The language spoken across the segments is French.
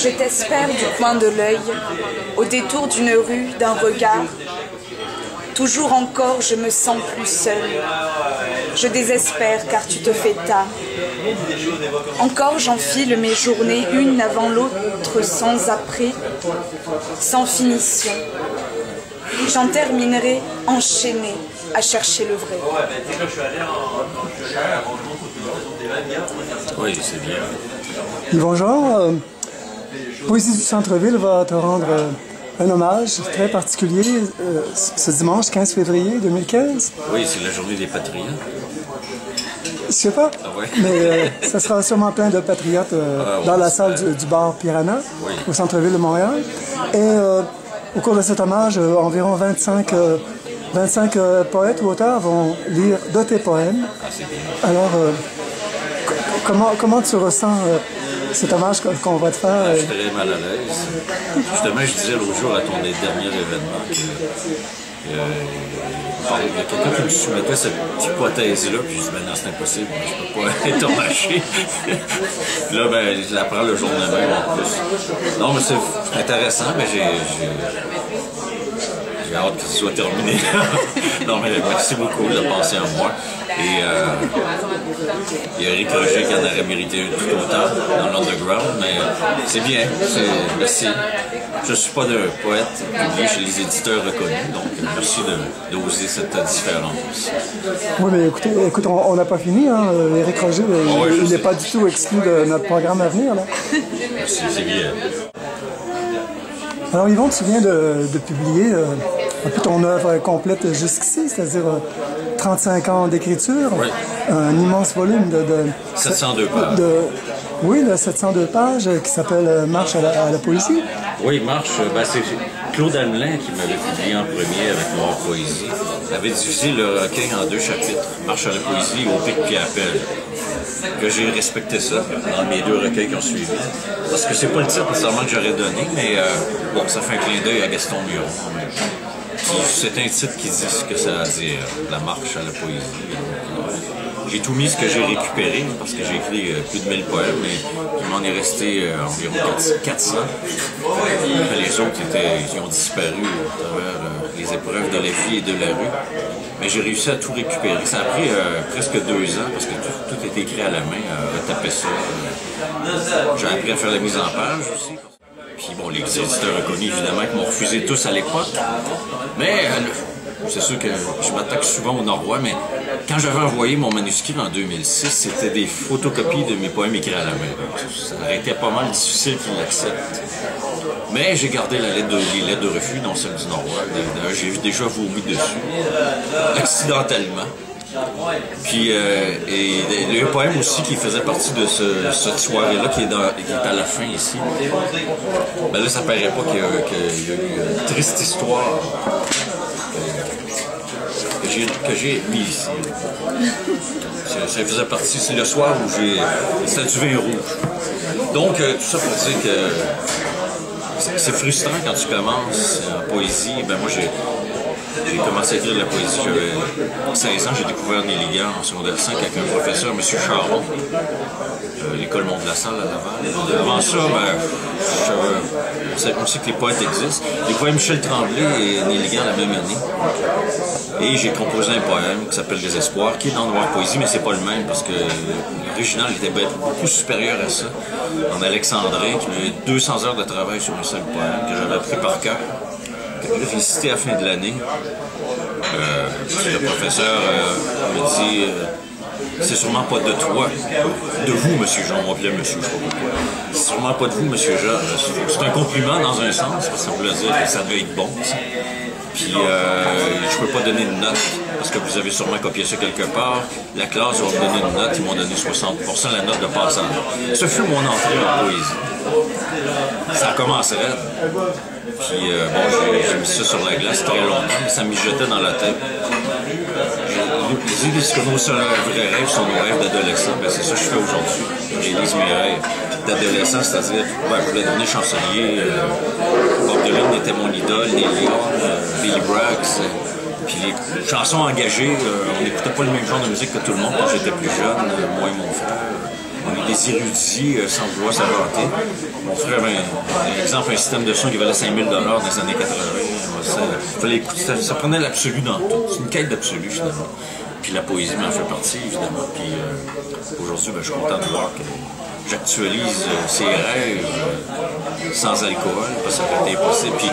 Je t'espère du coin de l'œil, au détour d'une rue, d'un regard. Toujours encore, je me sens plus seule. Je désespère car tu te fais tard. Encore j'enfile mes journées, une avant l'autre, sans après, sans finition. J'en terminerai enchaînée à chercher le vrai. Oui, c'est bien. Yvon Jean, Poésie du Centre-Ville va te rendre un hommage très particulier ce dimanche 15 février 2015. Oui, c'est la journée des patriotes. Je sais pas, Ah ouais? mais ça sera sûrement plein de patriotes dans la salle du bar Piranha, oui, au centre-ville de Montréal. Et au cours de cet hommage, environ 25 poètes ou auteurs vont lire de tes poèmes. ah, c'est bien. Alors, comment tu ressens cet hommage qu'on va te faire? Je suis très mal à l'aise. Justement, je disais l'autre jour à ton dernier événement que il y a quelqu'un qui me soumettait cette hypothèse-là, puis je dis ben non, c'est impossible, je peux pas être hommagé. Là, ben, je l'apprends le jour de même en plus. Non, mais c'est intéressant, mais j'ai hâte que ce soit terminé. Non, mais merci beaucoup de penser à moi. Et il y a Éric Roger qui en aurait mérité tout autant dans l'underground, mais c'est bien, merci. Je ne suis pas de poète publié chez les éditeurs reconnus, donc merci d'oser cette différence. Oui, mais écoute, on n'a pas fini, hein. Éric Roger, il n'est pas du tout exclu de notre programme à venir, là. Merci, c'est bien. Alors Yvon, tu viens de publier un peu ton œuvre complète jusqu'ici, c'est-à-dire 35 ans d'écriture, oui, un immense volume de 702 pages. Oui, de 702 pages qui s'appelle Marche à la poésie. Oui, Marche, ben c'est Claude Hamelin qui m'avait publié en premier avec Noire Poésie. Il avait divisé le recueil en 2 chapitres, Marche à la poésie et Au pic puis appel. Que j'ai respecté ça dans mes 2 recueils qui ont suivi. Parce que c'est pas le titre nécessairement que j'aurais donné, mais bon, ça fait un clin d'œil à Gaston Miron. C'est un titre qui dit ce que ça a à dire, la marche à la poésie. J'ai tout mis ce que j'ai récupéré, parce que j'ai écrit plus de 1000 poèmes, mais il m'en est resté environ 400. Les autres ils ont disparu à travers les épreuves de la vie et de la rue. Mais j'ai réussi à tout récupérer. Ça a pris presque 2 ans, parce que tout est écrit à la main, à taper ça. J'ai appris à faire la mise en page aussi. Puis bon, les éditeurs reconnus, évidemment, qui m'ont refusé tous à l'époque. Mais c'est sûr que je m'attaque souvent au Nord-Ouest, mais quand j'avais envoyé mon manuscrit en 2006, c'était des photocopies de mes poèmes écrits à la main. Ça aurait été pas mal difficile qu'ils l'acceptent. Mais j'ai gardé les lettres de refus, dont celle du Nord-Ouest. D'ailleurs, j'ai déjà vomi dessus, accidentellement. Puis, et le poème aussi qui faisait partie de cette soirée-là, qui est à la fin ici. Ben là, ça paraît pas qu'il y a eu une triste histoire que j'ai mis ici. Ça faisait partie, c'est le soir où c'était du vin rouge. Donc, tout ça pour dire que c'est frustrant quand tu commences en poésie. Ben moi, j'ai commencé à écrire de la poésie, j'avais 16 ans, j'ai découvert Néligan en secondaire 5 avec un professeur, M. Charon, l'école Mont-de-la-Salle à Laval. Avant ça, on sait que les poètes existent. J'ai découvert Michel Tremblay et Néligan la même année. Et j'ai composé un poème qui s'appelle Désespoir, qui est dans Noire Poésie, mais c'est pas le même parce que l'original était beaucoup supérieur à ça. En alexandrin, qui avait 200 heures de travail sur un seul poème que j'avais appris par cœur. Je l'ai cité à la fin de l'année. Le professeur me dit c'est sûrement pas de toi, de vous, monsieur Jean, on m'appelait monsieur, je sais pas pourquoi. C'est sûrement pas de vous, monsieur Jean. C'est un compliment dans un sens, parce que ça voulait dire que ça devait être bon. Ça. Puis je peux pas donner une note, parce que vous avez sûrement copié ça quelque part. La classe va me donner une note, ils m'ont donné 60% la note de passage. Ce fut mon entrée en poésie. Ça a commencé raide. Puis bon, j'ai mis ça sur la glace très longtemps, mais ça me mijotait dans la tête. Les Esquimaux, c'est un vrai rêve, sont nos rêves d'adolescent. Ben, c'est ça que je fais aujourd'hui. J'élise mes rêves d'adolescent, c'est-à-dire, je voulais devenir chansonnier. Bob Dylan était mon idole, Neil Young, Billy Bragg. Puis les chansons engagées, on n'écoutait pas le même genre de musique que tout le monde quand j'étais plus jeune, moi et mon frère. On est des érudits sans vouloir s'inventer. Mon frère avait, par exemple, un système de son qui valait 5 000 $ dans les années 80. Fallait écouter, ça prenait l'absolu dans tout. C'est une quête d'absolu, finalement. Puis la poésie m'en fait partie, évidemment. Puis aujourd'hui, je suis content de voir que j'actualise ces rêves sans alcool, parce que ça aurait été impossible. Puis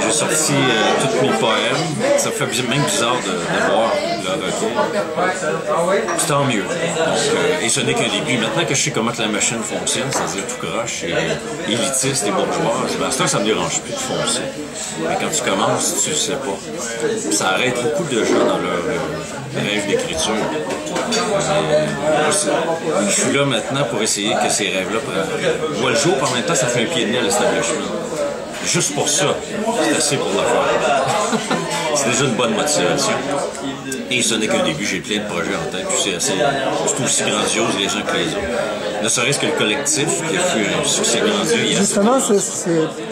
j'ai sorti tous mes poèmes. Ça me fait même bizarre de voir le recueil. Puis tant mieux. Donc, et ce n'est qu'un début. Maintenant que je sais comment que la machine fonctionne, c'est-à-dire tout croche et élitiste et bourgeois, ça me dérange plus de foncer. Mais quand tu commences, tu le sais pas. Puis ça arrête beaucoup de gens dans leur rêve d'écriture. Je suis là maintenant pour essayer que ces rêves-là voient le jour, puis en même temps, ça fait un pied de nez à l'establishment. Juste pour ça, c'est assez pour le faire. C'est déjà une bonne motivation. Et ce n'est qu'un début, j'ai plein de projets en tête, puis c'est aussi grandiose les uns que les autres. Ne serait-ce que le collectif qui a fait un succès grandiose. Justement, c'est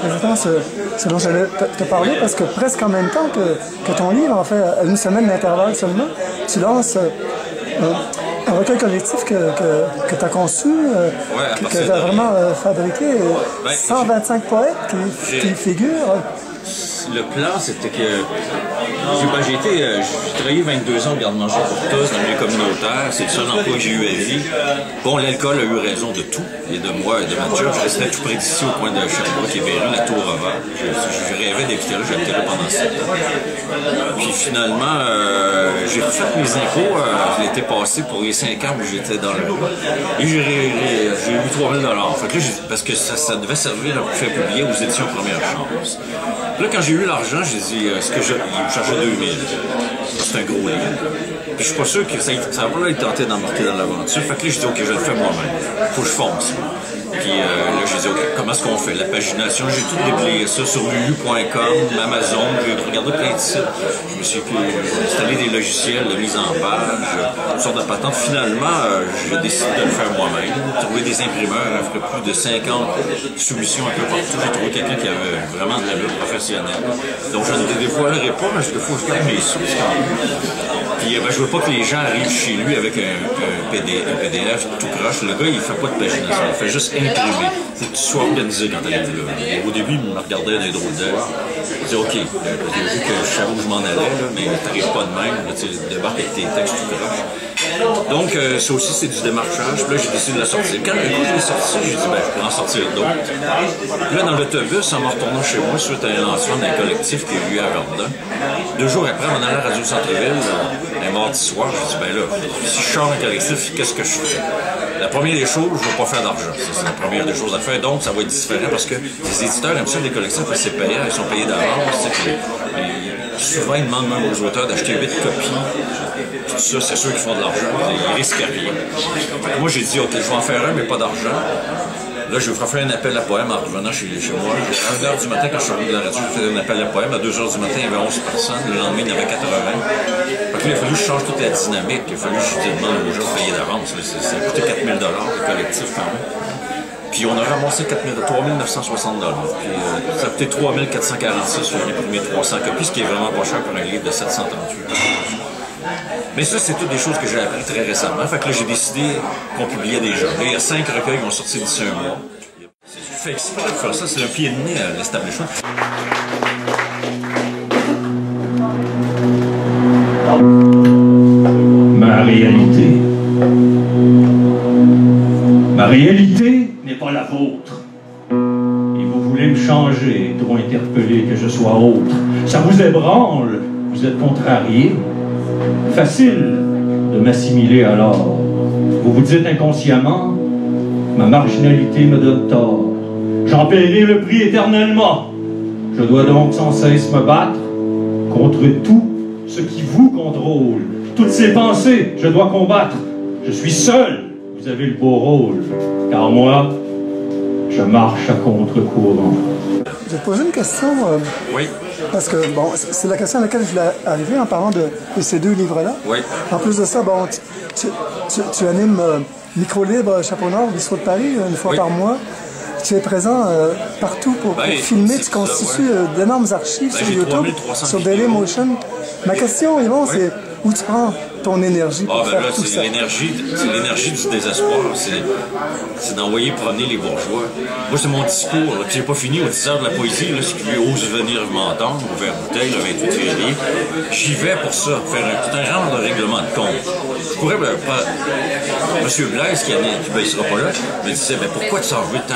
exactement ce dont j'allais te parler, parce que presque en même temps que ton livre, en fait, à une semaine d'intervalle seulement, tu lances un recueil collectif que tu as conçu, que tu as vraiment fabriqué, 125 poètes qui figurent. Le plan, c'était que j'ai travaillé 22 ans au garde-manger pour tous, dans le milieu communautaire. C'est le seul emploi que j'ai eu à vie. Bon, l'alcool a eu raison de tout, et de moi et de ma job. Je restais tout près d'ici, au coin de Sherbrooke, qui est vers la Tour Revers. Je rêvais d'habiter là, j'habitais là pendant 7 ans. Puis finalement, j'ai refait mes impôts l'été passé pour les 5 ans où j'étais dans le... Et j'ai eu 3 000 $. Fait que là, parce que ça devait servir à faire publier aux éditions Première Chance. Là, quand j'ai eu l'argent, j'ai dit, il me chargeait 2 000 $. C'est un gros livre. Puis je suis pas sûr que ça va pas être tenté d'embarquer dans l'aventure. Fait que là, j'ai dit, OK, je le fais moi-même. Faut que je fonce. Puis là, j'ai dit, OK, comment est-ce qu'on fait? La pagination, j'ai tout déblayé ça sur lulu.com, Amazon, j'ai regardé plein de sites. Je me suis installé des logiciels de mise en page, une sorte de patente. Finalement, j'ai décidé de le faire moi-même, trouver des imprimeurs, j'ai fait plus de 50 soumissions un peu partout. J'ai trouvé quelqu'un qui avait vraiment de l'allure professionnelle. Donc, je ne le dévoilerai pas, mais il faut que je garde mes sources quand même. Puis, je veux pas que les gens arrivent chez lui avec un PDF tout croche. Le gars, il fait pas de pagination, il fait juste imprimer. Il faut que tu sois organisé quand tu arrives là. Et au début, il me regardait d'un drôle d'œil. Je dis, OK, j'ai vu que je savais où je m'en allais, là, mais t'arrives pas de même. Là, tu débarques avec tes textes tout croche. Donc, ça aussi, c'est du démarchage. Puis là, j'ai décidé de la sortir. Quand je l'ai sorti, j'ai dit, je peux en sortir d'autres. Puis là, dans l'autobus, en me retournant chez moi, suite à un lancement d'un collectif qui a eu lieu à Verdun, 2 jours après, on allait à Radio Centre-Ville, un mardi soir, j'ai dit, là, si je sors un collectif, qu'est-ce que je fais? La première des choses, je ne vais pas faire d'argent. C'est la première des choses à faire. Donc, ça va être différent parce que les éditeurs aiment ça, les collectifs, c'est payant, ils sont payés d'avance. Souvent, ils demandent même aux auteurs d'acheter 8 copies. Tout ça, c'est sûr qu'ils font de l'argent. Ils risquent rien. Moi, j'ai dit, OK, je vais en faire un, mais pas d'argent. Là, je vais faire un appel à poème en revenant chez moi. À 1h du matin, quand je suis revenu de la radio, je faisais un appel à poème. À 2h du matin, il y avait 11 personnes. Le lendemain, il y en avait 80. Fait que là, il a fallu que je change toute la dynamique. Il a fallu que je demande aux gens de payer d'avance. Ça a coûté 4 000 $, le collectif, quand même. Puis on a ramassé 3 960 $. Puis ça a coûté 3 446 sur les premiers 300 copies, ce qui est vraiment pas cher pour un livre de 738 $. Mais ça, c'est toutes des choses que j'ai appris très récemment. Fait que là, j'ai décidé qu'on publiait déjà. Là, il y a 5 recueils qui ont sorti d'ici un mois. Je fais exprès de faire ça, c'est un pied de nez à l'establishment. Ma réalité n'est pas la vôtre. Et vous voulez me changer, trop interpellé que je sois autre. Ça vous ébranle, vous êtes contrarié. Facile de m'assimiler alors. Vous vous dites inconsciemment, ma marginalité me donne tort. J'en paierai le prix éternellement. Je dois donc sans cesse me battre contre tout ce qui vous contrôle. Toutes ces pensées, je dois combattre. Je suis seul. Vous avez le beau rôle. Car moi, je marche à contre-courant. Je vais te poser une question. Oui. Parce que, bon, c'est la question à laquelle je voulais arriver en parlant de ces 2 livres-là. Oui. En plus de ça, bon, tu animes Micro Libre Chapeau Nord, Bistrot de Paris, une fois par mois. Tu es présent partout pour filmer. Tu constitues d'énormes archives sur YouTube, sur Dailymotion. Ma question, Yvon, c'est où tu prends ton énergie pour faire tout ça? C'est l'énergie du désespoir. C'est d'envoyer promener les bourgeois. Moi, c'est mon discours. J'ai pas fini au 10 heures de la poésie. Là, si tu oses venir m'entendre, au verre bouteille, le 28 février, j'y vais pour ça, faire un genre de règlement de compte. Je pourrais pas. Monsieur Blaise, qui ne sera pas là, me disait, mais pourquoi tu s'en veux tant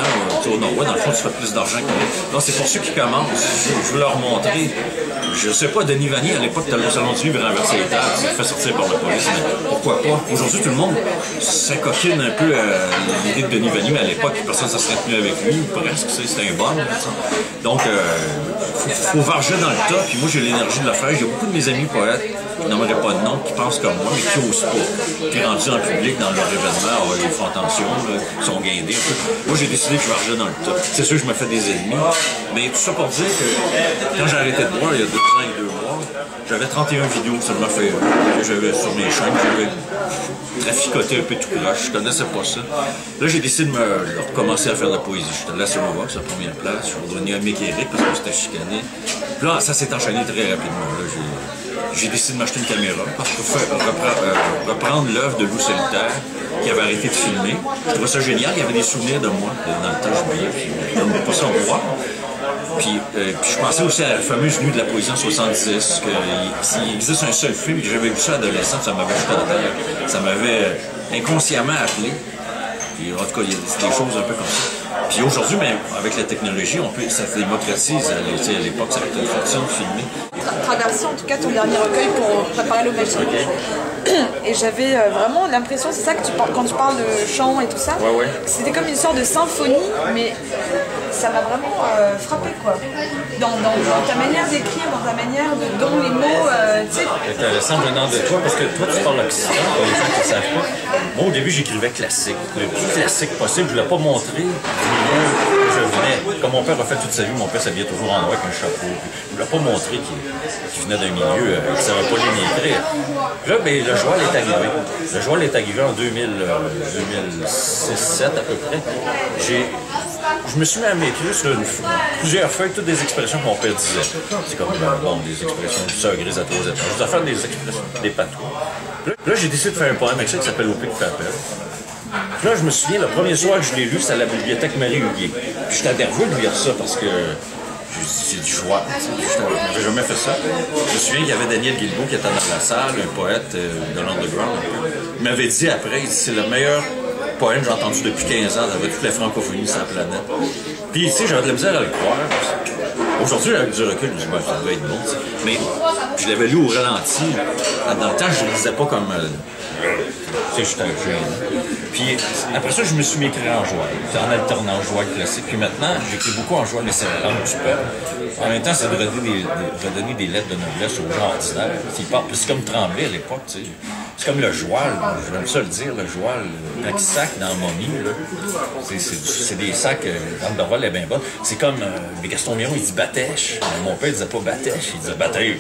au Nord-Ouest? Dans le fond, tu fais plus d'argent que moi. Non, c'est pour ceux qui commencent. Je veux leur montrer. Je sais pas, Denis Vanier, à l'époque, dans le salon du livre, il renversait les tables, il s'est fait sortir par la police, mais pourquoi pas? Aujourd'hui, tout le monde s'incoquine un peu à l'idée de Denis Vanier, mais à l'époque, personne ne se serait tenu avec lui, presque, c'était un bon. Donc, faut varger dans le tas, puis moi, j'ai l'énergie de le faire. J'ai beaucoup de mes amis poètes, qui n'aimeraient pas de nom, qui pensent comme moi, mais qui n'osent pas. Puis rendus en public dans leur événement, ils font attention, là, ils sont guindés. Moi, j'ai décidé que je vargeais dans le tas. C'est sûr que je me fais des ennemis, mais tout ça pour dire que quand j'ai arrêté de boire, il y a 2 ans et 2 mois, j'avais 31 vidéos seulement fait, que j'avais sur mes chaînes, j'avais traficoté un peu tout croche, je connaissais pas ça. Là, j'ai décidé de recommencer à faire de la poésie. J'étais de la Saint-Mauvais, c'est la première place, je suis redevenu ami avec Eric parce que j'étais chicané. Puis là, ça s'est enchaîné très rapidement. J'ai décidé de m'acheter une caméra parce que reprendre l'œuvre de Loup Solitaire qui avait arrêté de filmer. Je trouvais ça génial, il y avait des souvenirs de moi dans le temps, je ne pas ça au revoir. Puis je pensais aussi à la fameuse Nuit de la poésie en 70, s'il existe un seul film, que j'avais vu ça adolescent, ça m'avait jeté à terre, ça m'avait inconsciemment appelé. Puis en tout cas, il y a des choses un peu comme ça. Puis aujourd'hui, même avec la technologie, ça se démocratise. À l'époque, ça coûtait une fortune de filmer. Traversé en tout cas ton dernier recueil pour préparer l'ouverture. Et j'avais vraiment l'impression, c'est ça que quand tu parles de chant et tout ça, c'était comme une sorte de symphonie, mais ça m'a vraiment frappé quoi. Dans ta manière d'écrire, dans ta manière dont les mots, tu sais. C'est intéressant venant de toi, parce que toi tu parles occitan, pour les gens qui ne savent pas. Moi au début j'écrivais classique, le plus classique possible, je ne voulais pas montrer du milieu que je venais. Comme mon père a fait toute sa vie, mon père s'habillait toujours en noir avec un chapeau. Je ne voulais pas montrer qu'il venait d'un milieu qui ne savait pas lire ni écrire. Puis là, ben, le Joal est arrivé. Le Joal est arrivé en 2006-2007 à peu près. Je me suis mis à m'écrire sur plusieurs feuilles, toutes des expressions que mon père disait. C'est comme, des expressions du sœur grise à 3 étages. Je dois faire des expressions, des patois. Là, j'ai décidé de faire un poème avec ça qui s'appelle Au pic Papel. Puis là, je me souviens, le premier soir que je l'ai lu, c'était à la bibliothèque Marie-Huguet. Puis j'étais nerveux de lire ça parce que c'est du choix. Je n'avais jamais fait ça. Je me souviens qu'il y avait Daniel Guilbeault qui était dans la salle, un poète de l'underground. Il m'avait dit après, c'est le meilleur poème que j'ai entendu depuis 15 ans dans toute la francophonie sur la planète. Puis, tu sais, j'avais de la misère à le croire. Aujourd'hui, avec du recul, je me dis, ça devait être bon. Mais je l'avais lu au ralenti. Dans le temps, je ne le lisais pas comme. Tu sais, j'étais jeune. Puis après ça, je me suis mis à écrire en joie. En alternant joie classique. Puis maintenant, j'écris beaucoup en joie, mais c'est la langue du peuple. En même temps, c'est de redonner des lettres de noblesse aux gens ordinaires. C'est comme Tremblay à l'époque, tu sais. C'est comme le joual, j'aime ça le dire, le joual, quand il sac dans la momie, là. C'est des sacs, Anne Dorval est bien bonne. C'est comme Gaston Miron, il dit batèche. Mon père, il disait pas batèche, il disait batèche.